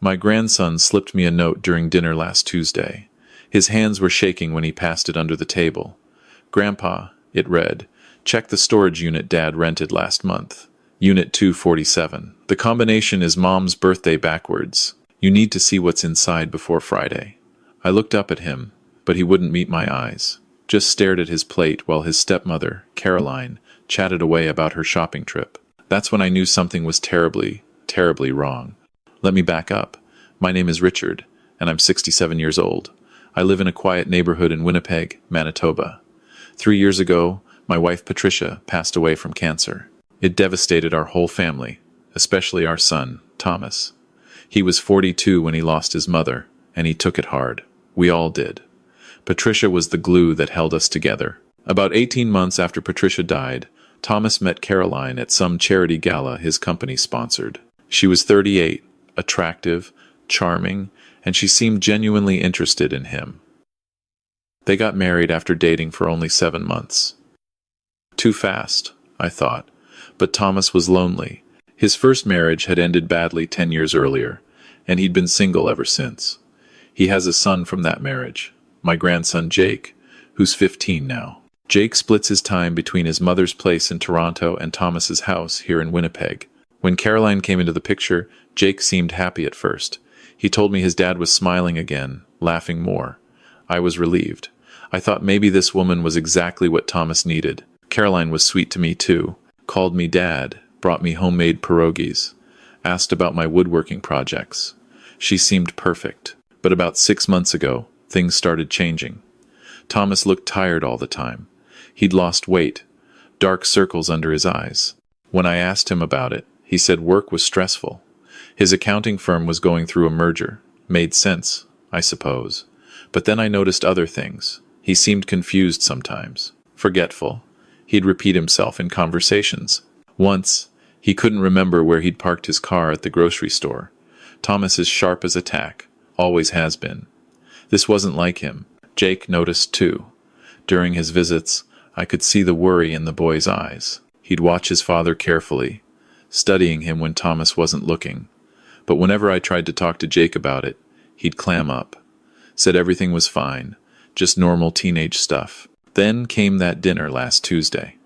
My grandson slipped me a note during dinner last Tuesday. His hands were shaking when he passed it under the table. "Grandpa," it read, "check the storage unit Dad rented last month. Unit 247. The combination is Mom's birthday backwards. You need to see what's inside before Friday." I looked up at him, but he wouldn't meet my eyes. Just stared at his plate while his stepmother, Caroline, chatted away about her shopping trip. That's when I knew something was terribly, terribly wrong. Let me back up. My name is Richard, and I'm 67 years old. I live in a quiet neighborhood in Winnipeg, Manitoba. 3 years ago, my wife Patricia passed away from cancer. It devastated our whole family, especially our son, Thomas. He was 42 when he lost his mother, and he took it hard. We all did. Patricia was the glue that held us together. About 18 months after Patricia died, Thomas met Caroline at some charity gala his company sponsored. She was 38, attractive, charming, and she seemed genuinely interested in him. They got married after dating for only 7 months. Too fast, I thought, but Thomas was lonely. His first marriage had ended badly 10 years earlier, and he'd been single ever since. He has a son from that marriage, my grandson Jake, who's 15 now. Jake splits his time between his mother's place in Toronto and Thomas's house here in Winnipeg. When Caroline came into the picture, Jake seemed happy at first. He told me his dad was smiling again, laughing more. I was relieved. I thought maybe this woman was exactly what Thomas needed. Caroline was sweet to me too, called me Dad, brought me homemade pierogies, asked about my woodworking projects. She seemed perfect. But about 6 months ago, things started changing. Thomas looked tired all the time. He'd lost weight, dark circles under his eyes. When I asked him about it, he said work was stressful. His accounting firm was going through a merger. Made sense, I suppose. But then I noticed other things. He seemed confused sometimes, forgetful. He'd repeat himself in conversations. Once, he couldn't remember where he'd parked his car at the grocery store. Thomas is sharp as a tack, always has been. This wasn't like him. Jake noticed too. During his visits, I could see the worry in the boy's eyes. He'd watch his father carefully, studying him when Thomas wasn't looking. But whenever I tried to talk to Jake about it, he'd clam up. Said everything was fine, just normal teenage stuff. Then came that dinner last Tuesday.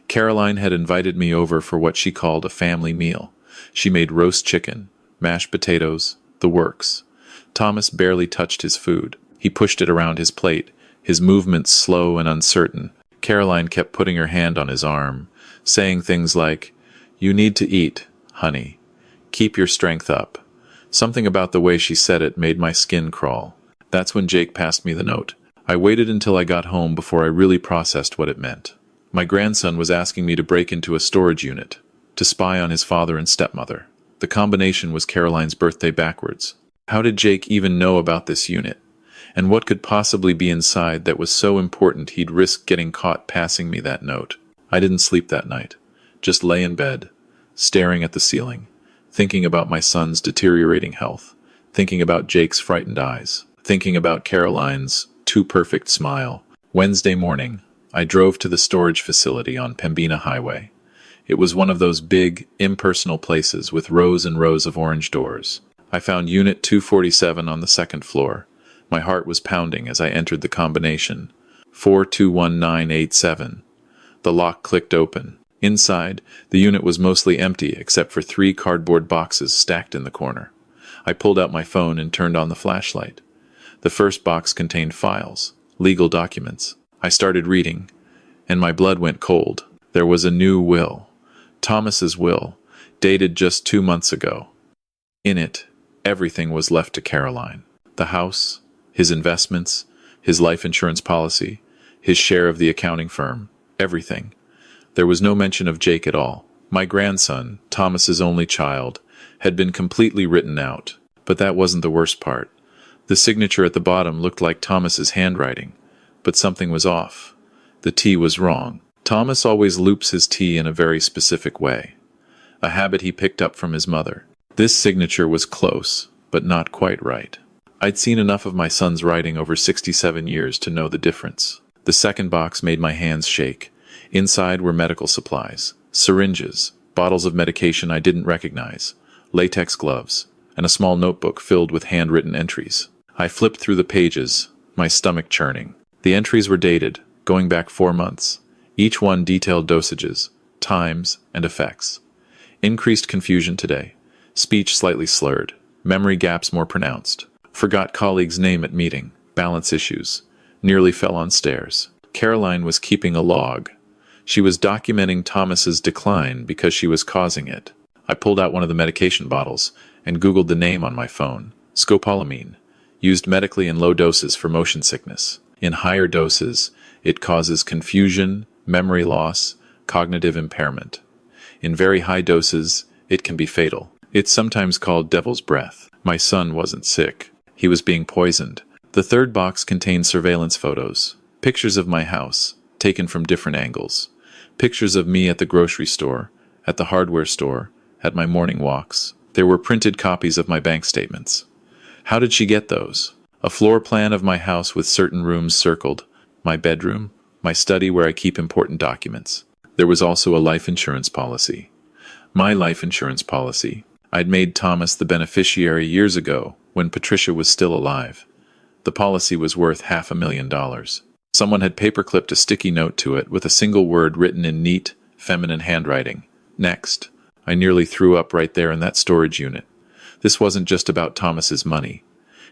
Caroline had invited me over for what she called a family meal. She made roast chicken, mashed potatoes, the works. Thomas barely touched his food. He pushed it around his plate, his movements slow and uncertain. Caroline kept putting her hand on his arm, saying things like, "You need to eat, honey. Keep your strength up." Something about the way she said it made my skin crawl. That's when Jake passed me the note. I waited until I got home before I really processed what it meant. My grandson was asking me to break into a storage unit, to spy on his father and stepmother. The combination was Caroline's birthday backwards. How did Jake even know about this unit? And what could possibly be inside that was so important he'd risk getting caught passing me that note? I didn't sleep that night. Just lay in bed, staring at the ceiling, thinking about my son's deteriorating health, thinking about Jake's frightened eyes, thinking about Caroline's too-perfect smile. Wednesday morning, I drove to the storage facility on Pembina Highway. It was one of those big, impersonal places with rows and rows of orange doors. I found Unit 247 on the second floor. My heart was pounding as I entered the combination. 421987. The lock clicked open. Inside, the unit was mostly empty except for 3 cardboard boxes stacked in the corner. I pulled out my phone and turned on the flashlight. The first box contained files, legal documents. I started reading, and my blood went cold. There was a new will. Thomas's will, dated just 2 months ago. In it, everything was left to Caroline. The house, his investments, his life insurance policy, his share of the accounting firm, everything. There was no mention of Jake at all. My grandson, Thomas's only child, had been completely written out. But that wasn't the worst part. The signature at the bottom looked like Thomas's handwriting, but something was off. The T was wrong. Thomas always loops his T in a very specific way, a habit he picked up from his mother. This signature was close, but not quite right. I'd seen enough of my son's writing over 67 years to know the difference. The second box made my hands shake. Inside were medical supplies, syringes, bottles of medication I didn't recognize, latex gloves, and a small notebook filled with handwritten entries. I flipped through the pages, my stomach churning. The entries were dated, going back 4 months. Each one detailed dosages, times, and effects. Increased confusion today. Speech slightly slurred. Memory gaps more pronounced. Forgot colleague's name at meeting. Balance issues. Nearly fell on stairs. Caroline was keeping a log. She was documenting Thomas's decline because she was causing it. I pulled out one of the medication bottles and Googled the name on my phone. Scopolamine. Used medically in low doses for motion sickness. In higher doses, it causes confusion, memory loss, cognitive impairment. In very high doses, it can be fatal. It's sometimes called devil's breath. My son wasn't sick. He was being poisoned. The third box contained surveillance photos. Pictures of my house, taken from different angles. Pictures of me at the grocery store, at the hardware store, at my morning walks. There were printed copies of my bank statements. How did she get those? A floor plan of my house with certain rooms circled. My bedroom, my study where I keep important documents. There was also a life insurance policy. My life insurance policy. I'd made Thomas the beneficiary years ago, when Patricia was still alive. The policy was worth $500,000. Someone had paperclipped a sticky note to it with a single word written in neat, feminine handwriting. Next. I nearly threw up right there in that storage unit. This wasn't just about Thomas's money.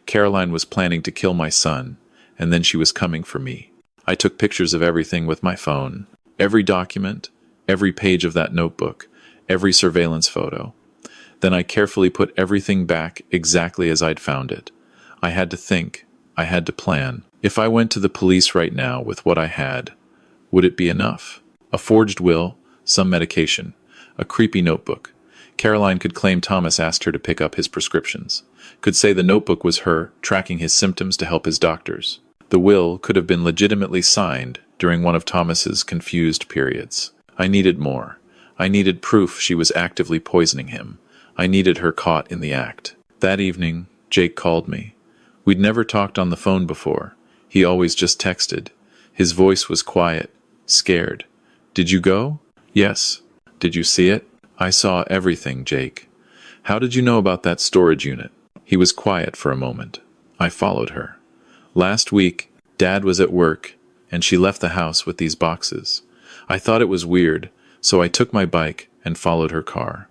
Caroline was planning to kill my son, and then she was coming for me. I took pictures of everything with my phone. Every document, every page of that notebook, every surveillance photo. Then I carefully put everything back exactly as I'd found it. I had to think. I had to plan. If I went to the police right now with what I had, would it be enough? A forged will, some medication, a creepy notebook. Caroline could claim Thomas asked her to pick up his prescriptions. Could say the notebook was her, tracking his symptoms to help his doctors. The will could have been legitimately signed during one of Thomas's confused periods. I needed more. I needed proof she was actively poisoning him. I needed her caught in the act. That evening, Jake called me. We'd never talked on the phone before. He always just texted. His voice was quiet, scared. Did you go? Yes. Did you see it? I saw everything, Jake. How did you know about that storage unit? He was quiet for a moment. I followed her. Last week, Dad was at work, and she left the house with these boxes. I thought it was weird, so I took my bike and followed her car.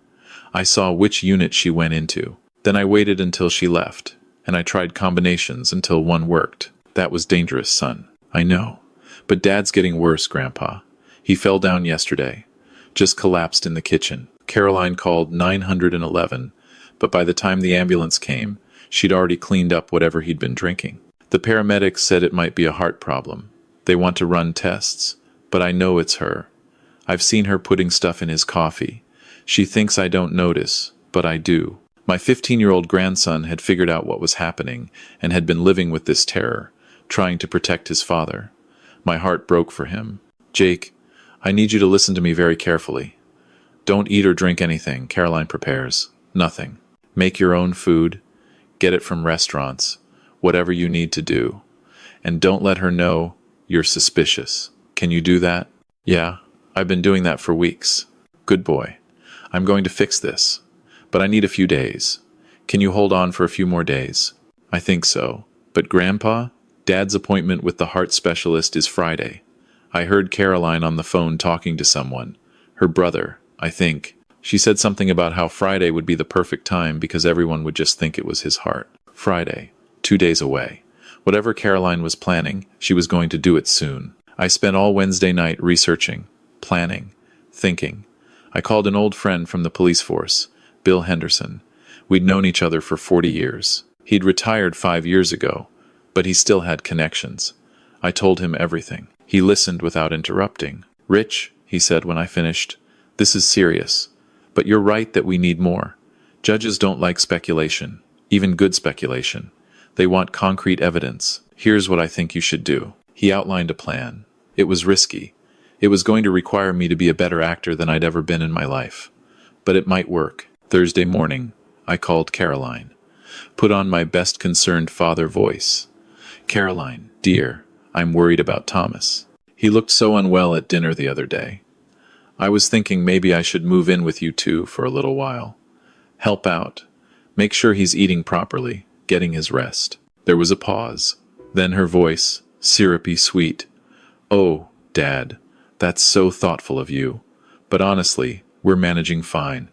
I saw which unit she went into. Then I waited until she left, and I tried combinations until one worked. That was dangerous, son. I know. But Dad's getting worse, Grandpa. He fell down yesterday. Just collapsed in the kitchen. Caroline called 911, but by the time the ambulance came, she'd already cleaned up whatever he'd been drinking. The paramedics said it might be a heart problem. They want to run tests, but I know it's her. I've seen her putting stuff in his coffee. She thinks I don't notice, but I do. My 15-year-old grandson had figured out what was happening and had been living with this terror, trying to protect his father. My heart broke for him. Jake, I need you to listen to me very carefully. Don't eat or drink anything Caroline prepares. Nothing. Make your own food. Get it from restaurants. Whatever you need to do. And don't let her know you're suspicious. Can you do that? Yeah, I've been doing that for weeks. Good boy. I'm going to fix this. But I need a few days. Can you hold on for a few more days? I think so. But Grandpa, Dad's appointment with the heart specialist is Friday. I heard Caroline on the phone talking to someone. Her brother, I think. She said something about how Friday would be the perfect time because everyone would just think it was his heart. Friday. 2 days away. Whatever Caroline was planning, she was going to do it soon. I spent all Wednesday night researching, planning, thinking. I called an old friend from the police force, Bill Henderson. We'd known each other for 40 years. He'd retired 5 years ago, but he still had connections. I told him everything. He listened without interrupting. Rich, he said when I finished, this is serious. But you're right that we need more. Judges don't like speculation, even good speculation. They want concrete evidence. Here's what I think you should do. He outlined a plan. It was risky. It was going to require me to be a better actor than I'd ever been in my life. But it might work. Thursday morning, I called Caroline. Put on my best concerned father voice. Caroline, dear, I'm worried about Thomas. He looked so unwell at dinner the other day. I was thinking maybe I should move in with you two for a little while. Help out. Make sure he's eating properly, getting his rest. There was a pause. Then her voice, syrupy sweet. Oh, Dad, that's so thoughtful of you. But honestly, we're managing fine.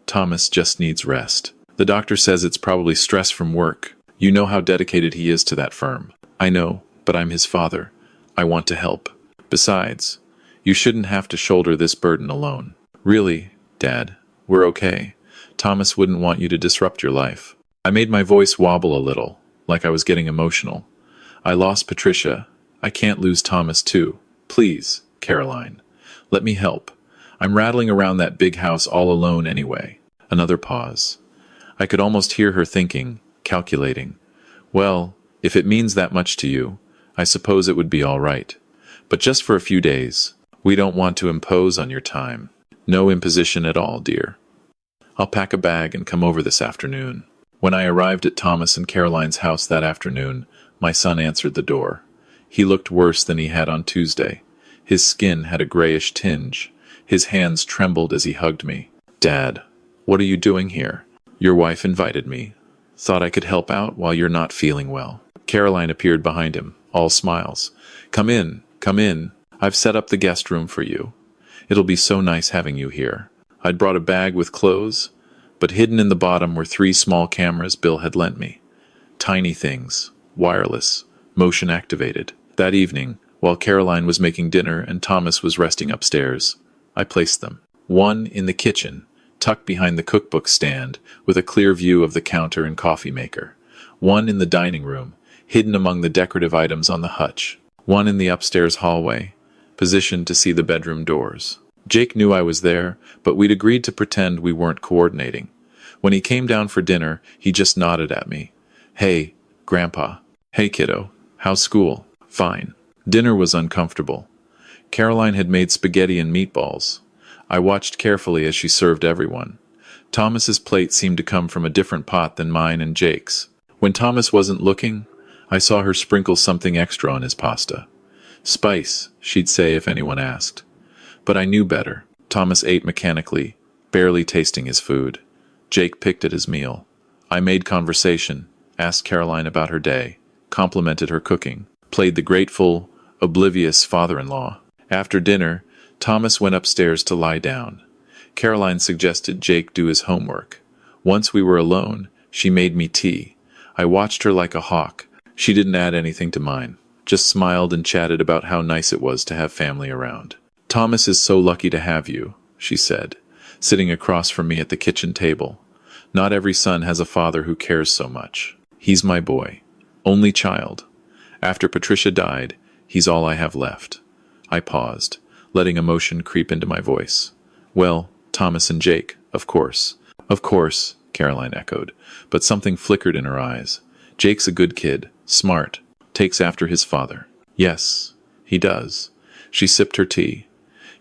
Thomas just needs rest. The doctor says it's probably stress from work. You know how dedicated he is to that firm. I know, but I'm his father. I want to help. Besides, you shouldn't have to shoulder this burden alone. Really, Dad, we're okay. Thomas wouldn't want you to disrupt your life. I made my voice wobble a little, like I was getting emotional. I lost Patricia. I can't lose Thomas too. Please, Caroline, let me help. I'm rattling around that big house all alone anyway. Another pause. I could almost hear her thinking, calculating. Well, if it means that much to you, I suppose it would be all right. But just for a few days. We don't want to impose on your time. No imposition at all, dear. I'll pack a bag and come over this afternoon. When I arrived at Thomas and Caroline's house that afternoon, my son answered the door. He looked worse than he had on Tuesday. His skin had a grayish tinge. His hands trembled as he hugged me. Dad, what are you doing here? Your wife invited me. Thought I could help out while you're not feeling well. Caroline appeared behind him, all smiles. Come in, come in. I've set up the guest room for you. It'll be so nice having you here. I'd brought a bag with clothes, but hidden in the bottom were 3 small cameras Bill had lent me. Tiny things, wireless, motion activated. That evening, while Caroline was making dinner and Thomas was resting upstairs, I placed them. One in the kitchen, tucked behind the cookbook stand, with a clear view of the counter and coffee maker. One in the dining room, hidden among the decorative items on the hutch. One in the upstairs hallway, positioned to see the bedroom doors. Jake knew I was there, but we'd agreed to pretend we weren't coordinating. When he came down for dinner, he just nodded at me. Hey, Grandpa. Hey, kiddo. How's school? Fine. Dinner was uncomfortable. Caroline had made spaghetti and meatballs. I watched carefully as she served everyone. Thomas's plate seemed to come from a different pot than mine and Jake's. When Thomas wasn't looking, I saw her sprinkle something extra on his pasta. Spice, she'd say if anyone asked. But I knew better. Thomas ate mechanically, barely tasting his food. Jake picked at his meal. I made conversation, asked Caroline about her day, complimented her cooking, played the grateful, oblivious father-in-law. After dinner, Thomas went upstairs to lie down. Caroline suggested Jake do his homework. Once we were alone, she made me tea. I watched her like a hawk. She didn't add anything to mine, just smiled and chatted about how nice it was to have family around. Thomas is so lucky to have you, she said, sitting across from me at the kitchen table. Not every son has a father who cares so much. He's my boy. Only child. After Patricia died, he's all I have left. I paused, letting emotion creep into my voice. Well, Thomas and Jake, of course. Of course, Caroline echoed, but something flickered in her eyes. Jake's a good kid, smart, takes after his father. Yes, he does. She sipped her tea.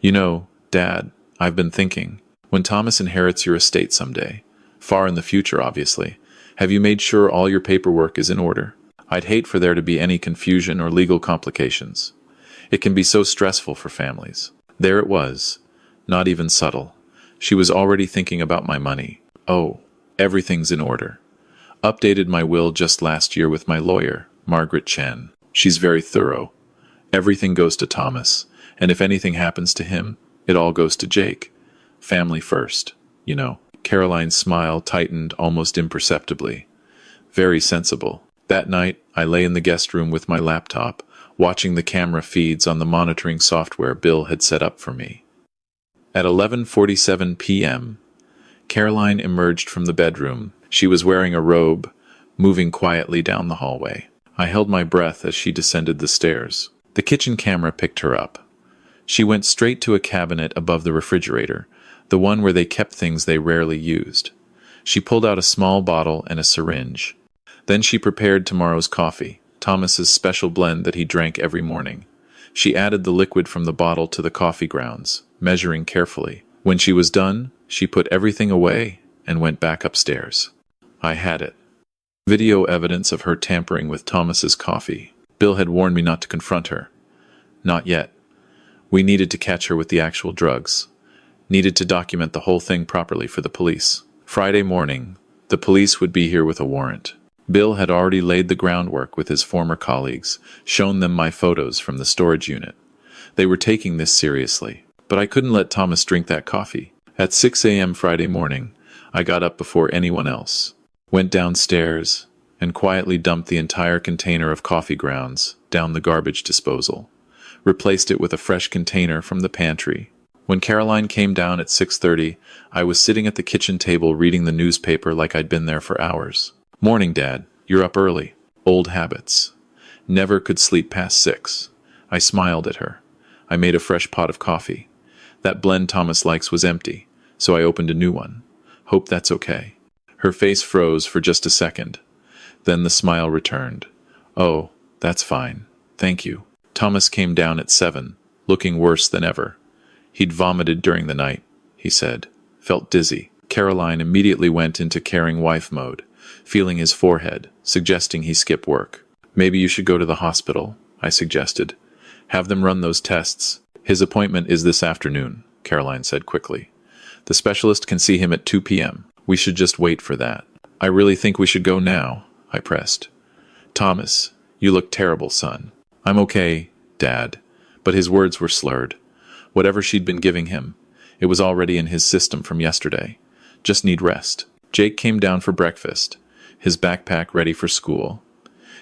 You know, Dad, I've been thinking, when Thomas inherits your estate someday, far in the future, obviously, have you made sure all your paperwork is in order? I'd hate for there to be any confusion or legal complications. It can be so stressful for families. There it was, not even subtle. She was already thinking about my money. Oh, everything's in order. Updated my will just last year with my lawyer, Margaret Chen. She's very thorough. Everything goes to Thomas, and if anything happens to him, it all goes to Jake. Family first, you know. Caroline's smile tightened almost imperceptibly. Very sensible. That night, I lay in the guest room with my laptop, watching the camera feeds on the monitoring software Bill had set up for me. At 11:47 p.m., Caroline emerged from the bedroom. She was wearing a robe, moving quietly down the hallway. I held my breath as she descended the stairs. The kitchen camera picked her up. She went straight to a cabinet above the refrigerator, the one where they kept things they rarely used. She pulled out a small bottle and a syringe. Then she prepared tomorrow's coffee, Thomas's special blend that he drank every morning. She added the liquid from the bottle to the coffee grounds, measuring carefully. When she was done, she put everything away and went back upstairs. I had it. Video evidence of her tampering with Thomas's coffee. Bill had warned me not to confront her. Not yet. We needed to catch her with the actual drugs. Needed to document the whole thing properly for the police. Friday morning, The police would be here with a warrant. Bill had already laid the groundwork with his former colleagues, shown them my photos from the storage unit. They were taking this seriously. But I couldn't let Thomas drink that coffee. At 6 a.m. Friday morning, I got up before anyone else, went downstairs, and quietly dumped the entire container of coffee grounds down the garbage disposal, replaced it with a fresh container from the pantry. When Caroline came down at 6:30, I was sitting at the kitchen table reading the newspaper like I'd been there for hours. "Morning, Dad. You're up early." Old habits. Never could sleep past 6. I smiled at her. I made a fresh pot of coffee. That blend Thomas likes was empty, so I opened a new one. "Hope that's okay." Her face froze for just a second. Then the smile returned. "Oh, that's fine. Thank you." Thomas came down at 7, looking worse than ever. He'd vomited during the night, he said. Felt dizzy. Caroline immediately went into caring wife mode, feeling his forehead, suggesting he skip work. "Maybe you should go to the hospital," I suggested. "Have them run those tests." "His appointment is this afternoon," Caroline said quickly. "The specialist can see him at 2 p.m. We should just wait for that." "I really think we should go now," I pressed. "Thomas, you look terrible, son." "I'm okay, Dad." But his words were slurred. Whatever she'd been giving him, it was already in his system from yesterday. Just need rest. Jake came down for breakfast, his backpack ready for school.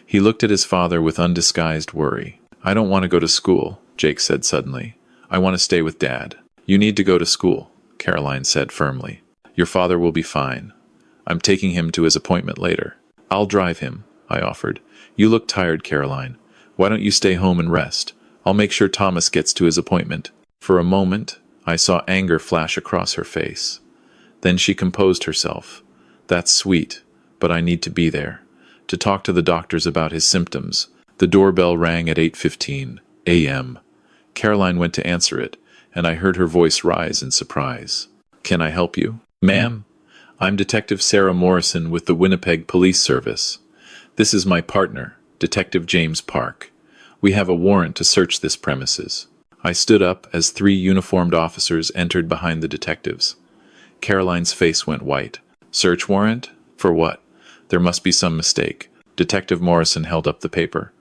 He looked at his father with undisguised worry. "I don't want to go to school," Jake said suddenly. "I want to stay with Dad." "You need to go to school," Caroline said firmly. "Your father will be fine. I'm taking him to his appointment later." "I'll drive him," I offered. "You look tired, Caroline. Why don't you stay home and rest? I'll make sure Thomas gets to his appointment." For a moment, I saw anger flash across her face. Then she composed herself. "That's sweet, but I need to be there. To talk to the doctors about his symptoms." The doorbell rang at 8:15 a.m. Caroline went to answer it, and I heard her voice rise in surprise. "Can I help you?" "Ma'am, I'm Detective Sarah Morrison with the Winnipeg Police Service. This is my partner, Detective James Park. We have a warrant to search this premises." I stood up as 3 uniformed officers entered behind the detectives. Caroline's face went white. "Search warrant? For what? There must be some mistake." Detective Morrison held up the paper.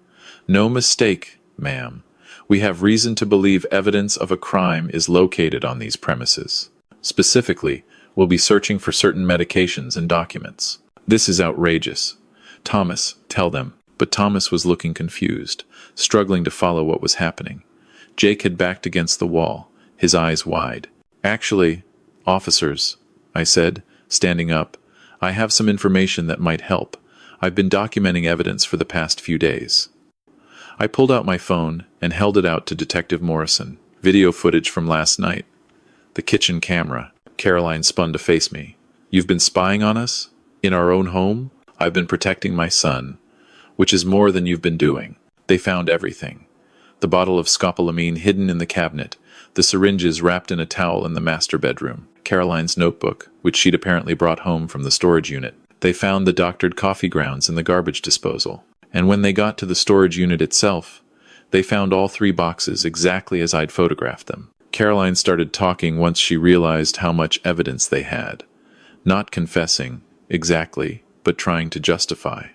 "No mistake, ma'am. We have reason to believe evidence of a crime is located on these premises. Specifically, we'll be searching for certain medications and documents." "This is outrageous." "Thomas, tell them." But Thomas was looking confused, struggling to follow what was happening. Jake had backed against the wall, his eyes wide. "Actually, officers," I said, standing up, "I have some information that might help. I've been documenting evidence for the past few days." I pulled out my phone and held it out to Detective Morrison. "Video footage from last night." "The kitchen camera." Caroline spun to face me. "You've been spying on us? In our own home?" "I've been protecting my son, which is more than you've been doing." They found everything. The bottle of scopolamine hidden in the cabinet, the syringes wrapped in a towel in the master bedroom, Caroline's notebook, which she'd apparently brought home from the storage unit. They found the doctored coffee grounds in the garbage disposal. And when they got to the storage unit itself, they found all 3 boxes exactly as I'd photographed them. Caroline started talking once she realized how much evidence they had. Not confessing, exactly, but trying to justify.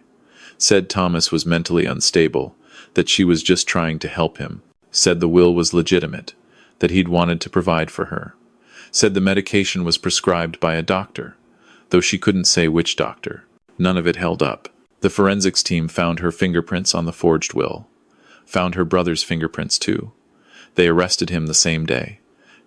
Said Thomas was mentally unstable, that she was just trying to help him. Said the will was legitimate, that he'd wanted to provide for her. Said the medication was prescribed by a doctor, though she couldn't say which doctor. None of it held up. The forensics team found her fingerprints on the forged will. Found her brother's fingerprints too. They arrested him the same day.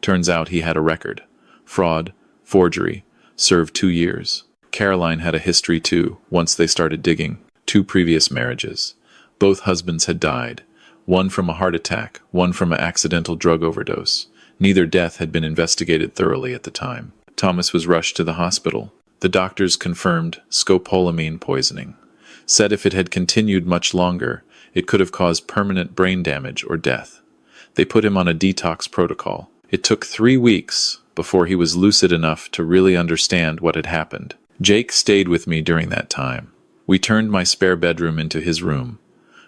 Turns out he had a record. Fraud, forgery, served 2 years. Caroline had a history too, once they started digging. 2 previous marriages. Both husbands had died. One from a heart attack, one from an accidental drug overdose. Neither death had been investigated thoroughly at the time. Thomas was rushed to the hospital. The doctors confirmed scopolamine poisoning. Said if it had continued much longer, it could have caused permanent brain damage or death. They put him on a detox protocol. It took 3 weeks before he was lucid enough to really understand what had happened. Jake stayed with me during that time. We turned my spare bedroom into his room.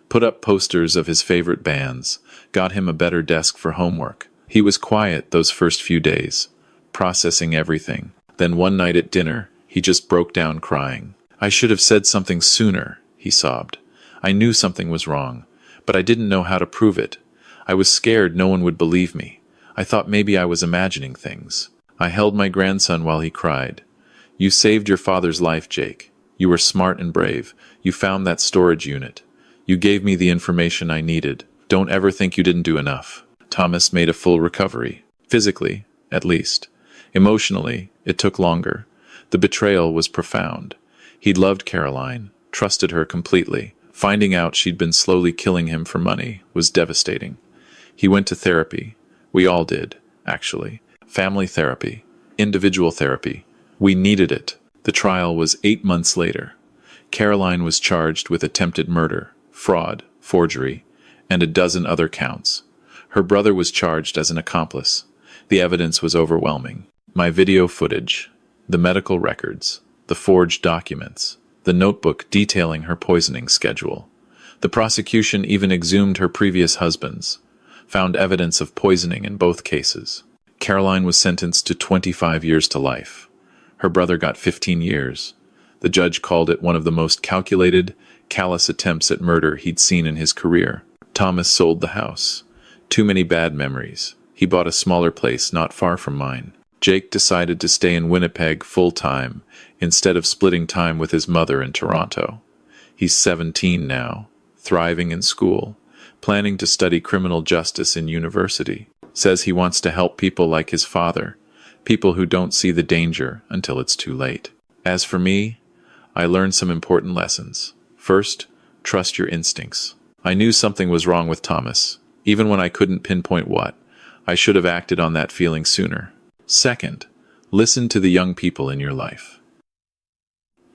Put up posters of his favorite bands, got him a better desk for homework. He was quiet those first few days, processing everything. Then one night at dinner, He just broke down crying. "I should have said something sooner," he sobbed. "I knew something was wrong, but I didn't know how to prove it. I was scared no one would believe me. I thought maybe I was imagining things." I held my grandson while he cried. "You saved your father's life, Jake. You were smart and brave. You found that storage unit. You gave me the information I needed. Don't ever think you didn't do enough." Thomas made a full recovery. Physically, at least. Emotionally, it took longer. The betrayal was profound. He'd loved Caroline, trusted her completely. Finding out she'd been slowly killing him for money was devastating. He went to therapy. We all did, actually. Family therapy. Individual therapy. We needed it. The trial was 8 months later. Caroline was charged with attempted murder, fraud, forgery, and a dozen other counts. Her brother was charged as an accomplice. The evidence was overwhelming. My video footage, the medical records, the forged documents, the notebook detailing her poisoning schedule. The prosecution even exhumed her previous husbands, found evidence of poisoning in both cases. Caroline was sentenced to 25 years to life. Her brother got 15 years. The judge called it one of the most calculated, callous attempts at murder he'd seen in his career. Thomas sold the house. Too many bad memories. He bought a smaller place not far from mine. Jake decided to stay in Winnipeg full-time instead of splitting time with his mother in Toronto. He's 17 now, thriving in school, planning to study criminal justice in university. Says he wants to help people like his father, people who don't see the danger until it's too late. As for me, I learned some important lessons. First, trust your instincts. I knew something was wrong with Thomas, even when I couldn't pinpoint what. I should have acted on that feeling sooner. Second, listen to the young people in your life.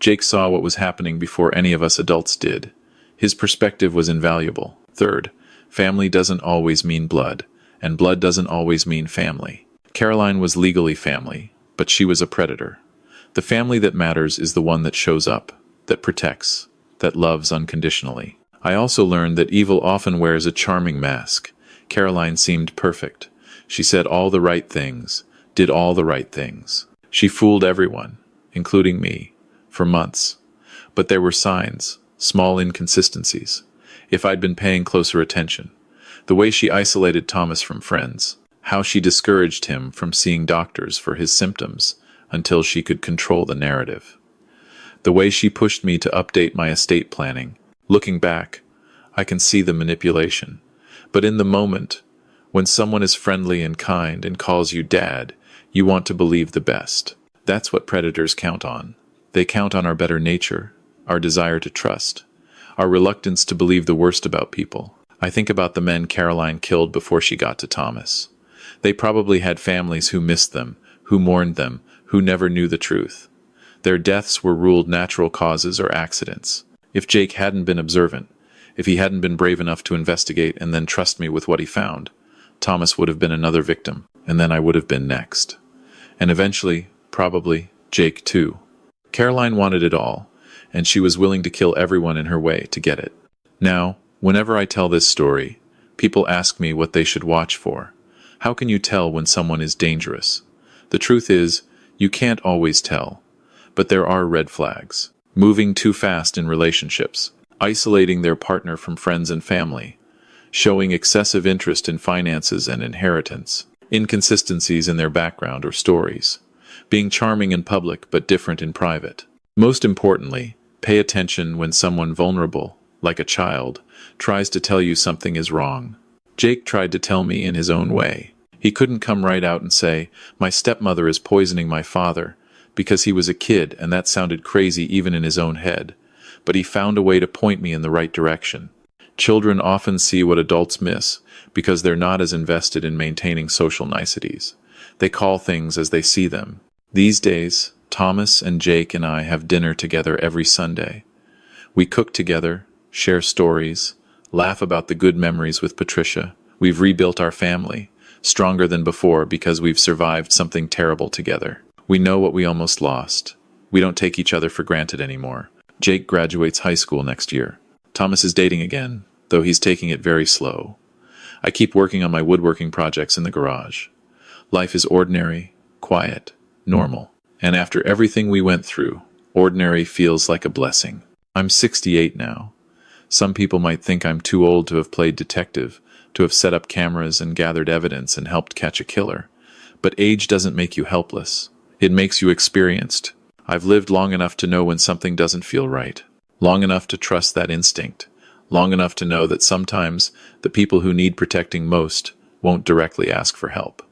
Jake saw what was happening before any of us adults did. His perspective was invaluable. Third, family doesn't always mean blood, and blood doesn't always mean family. Caroline was legally family, but she was a predator. The family that matters is the one that shows up, that protects, that loves unconditionally. I also learned that evil often wears a charming mask. Caroline seemed perfect. She said all the right things, did all the right things. She fooled everyone, including me, for months. But there were signs, small inconsistencies. If I'd been paying closer attention. The way she isolated Thomas from friends. How she discouraged him from seeing doctors for his symptoms until she could control the narrative. The way she pushed me to update my estate planning. Looking back, I can see the manipulation. But in the moment, when someone is friendly and kind and calls you dad, you want to believe the best. That's what predators count on. They count on our better nature, our desire to trust, our reluctance to believe the worst about people. I think about the men Caroline killed before she got to Thomas. They probably had families who missed them, who mourned them, who never knew the truth. Their deaths were ruled natural causes or accidents. If Jake hadn't been observant, if he hadn't been brave enough to investigate and then trust me with what he found, Thomas would have been another victim, and then I would have been next. And eventually, probably, Jake too. Caroline wanted it all, and she was willing to kill everyone in her way to get it. Now, whenever I tell this story, people ask me what they should watch for. How can you tell when someone is dangerous? The truth is, you can't always tell. But there are red flags. Moving too fast in relationships, isolating their partner from friends and family, showing excessive interest in finances and inheritance, inconsistencies in their background or stories, being charming in public but different in private. Most importantly, pay attention when someone vulnerable, like a child, tries to tell you something is wrong. Jake tried to tell me in his own way. He couldn't come right out and say, "My stepmother is poisoning my father," because he was a kid and that sounded crazy even in his own head. But he found a way to point me in the right direction. Children often see what adults miss because they're not as invested in maintaining social niceties. They call things as they see them. These days, Thomas and Jake and I have dinner together every Sunday. We cook together, share stories, laugh about the good memories with Patricia. We've rebuilt our family, stronger than before because we've survived something terrible together. We know what we almost lost. We don't take each other for granted anymore. Jake graduates high school next year. Thomas is dating again, though he's taking it very slow. I keep working on my woodworking projects in the garage. Life is ordinary, quiet, normal, And after everything we went through, ordinary feels like a blessing. I'm 68 now. Some people might think I'm too old to have played detective, to have set up cameras and gathered evidence and helped catch a killer. But age doesn't make you helpless. It makes you experienced. I've lived long enough to know when something doesn't feel right. Long enough to trust that instinct. Long enough to know that sometimes the people who need protecting most won't directly ask for help.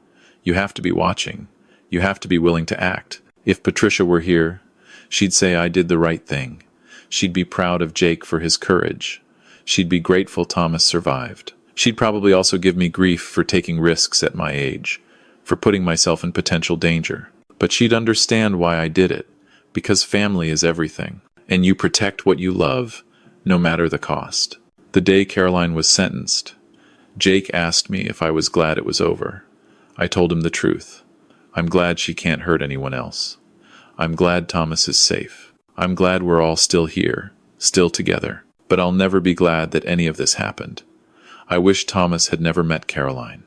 You have to be watching. You have to be willing to act. If Patricia were here, she'd say I did the right thing. She'd be proud of Jake for his courage. She'd be grateful Thomas survived. She'd probably also give me grief for taking risks at my age, for putting myself in potential danger. But she'd understand why I did it, because family is everything, and you protect what you love, no matter the cost. The day Caroline was sentenced, Jake asked me if I was glad it was over. I told him the truth. I'm glad she can't hurt anyone else. I'm glad Thomas is safe. I'm glad we're all still here, still together. But I'll never be glad that any of this happened. I wish Thomas had never met Caroline.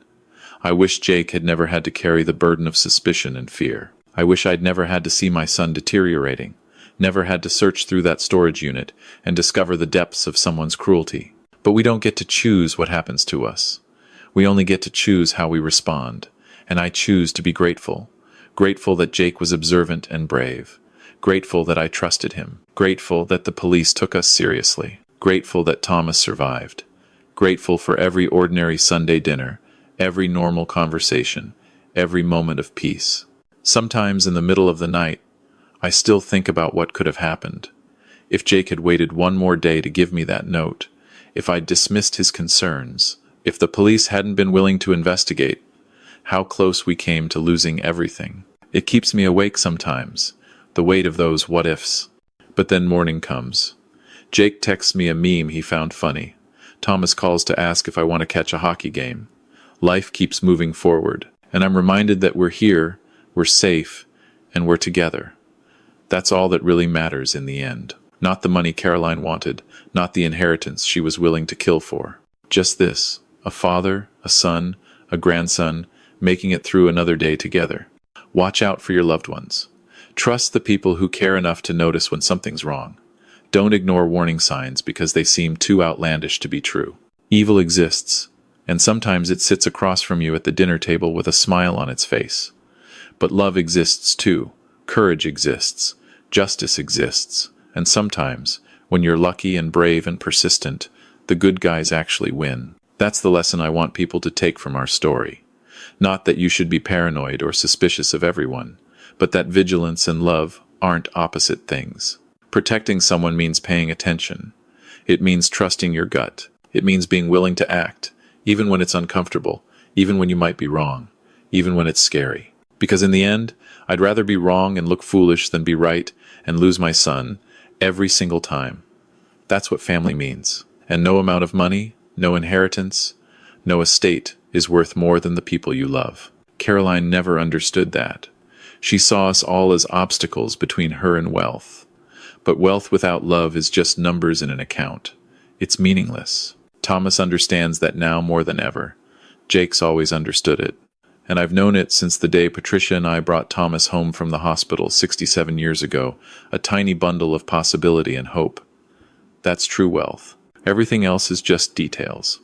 I wish Jake had never had to carry the burden of suspicion and fear. I wish I'd never had to see my son deteriorating, never had to search through that storage unit and discover the depths of someone's cruelty. But we don't get to choose what happens to us. We only get to choose how we respond. And I choose to be grateful. Grateful that Jake was observant and brave. Grateful that I trusted him. Grateful that the police took us seriously. Grateful that Thomas survived. Grateful for every ordinary Sunday dinner, every normal conversation, every moment of peace. Sometimes in the middle of the night, I still think about what could have happened. If Jake had waited one more day to give me that note, if I'd dismissed his concerns, if the police hadn't been willing to investigate, how close we came to losing everything. It keeps me awake sometimes, the weight of those what-ifs. But then morning comes. Jake texts me a meme he found funny. Thomas calls to ask if I want to catch a hockey game. Life keeps moving forward, and I'm reminded that we're here, we're safe, and we're together. That's all that really matters in the end. Not the money Caroline wanted, not the inheritance she was willing to kill for. Just this, a father, a son, a grandson, making it through another day together. Watch out for your loved ones. Trust the people who care enough to notice when something's wrong. Don't ignore warning signs because they seem too outlandish to be true. Evil exists, and sometimes it sits across from you at the dinner table with a smile on its face. But love exists too. Courage exists. Justice exists. And sometimes, when you're lucky and brave and persistent, the good guys actually win. That's the lesson I want people to take from our story. Not that you should be paranoid or suspicious of everyone, but that vigilance and love aren't opposite things. Protecting someone means paying attention. It means trusting your gut. It means being willing to act, even when it's uncomfortable, even when you might be wrong, even when it's scary. Because in the end, I'd rather be wrong and look foolish than be right and lose my son every single time. That's what family means. And no amount of money, no inheritance, no estate is worth more than the people you love. Caroline never understood that. She saw us all as obstacles between her and wealth. But wealth without love is just numbers in an account. It's meaningless. Thomas understands that now more than ever. Jake's always understood it. And I've known it since the day Patricia and I brought Thomas home from the hospital 67 years ago, a tiny bundle of possibility and hope. That's true wealth. Everything else is just details.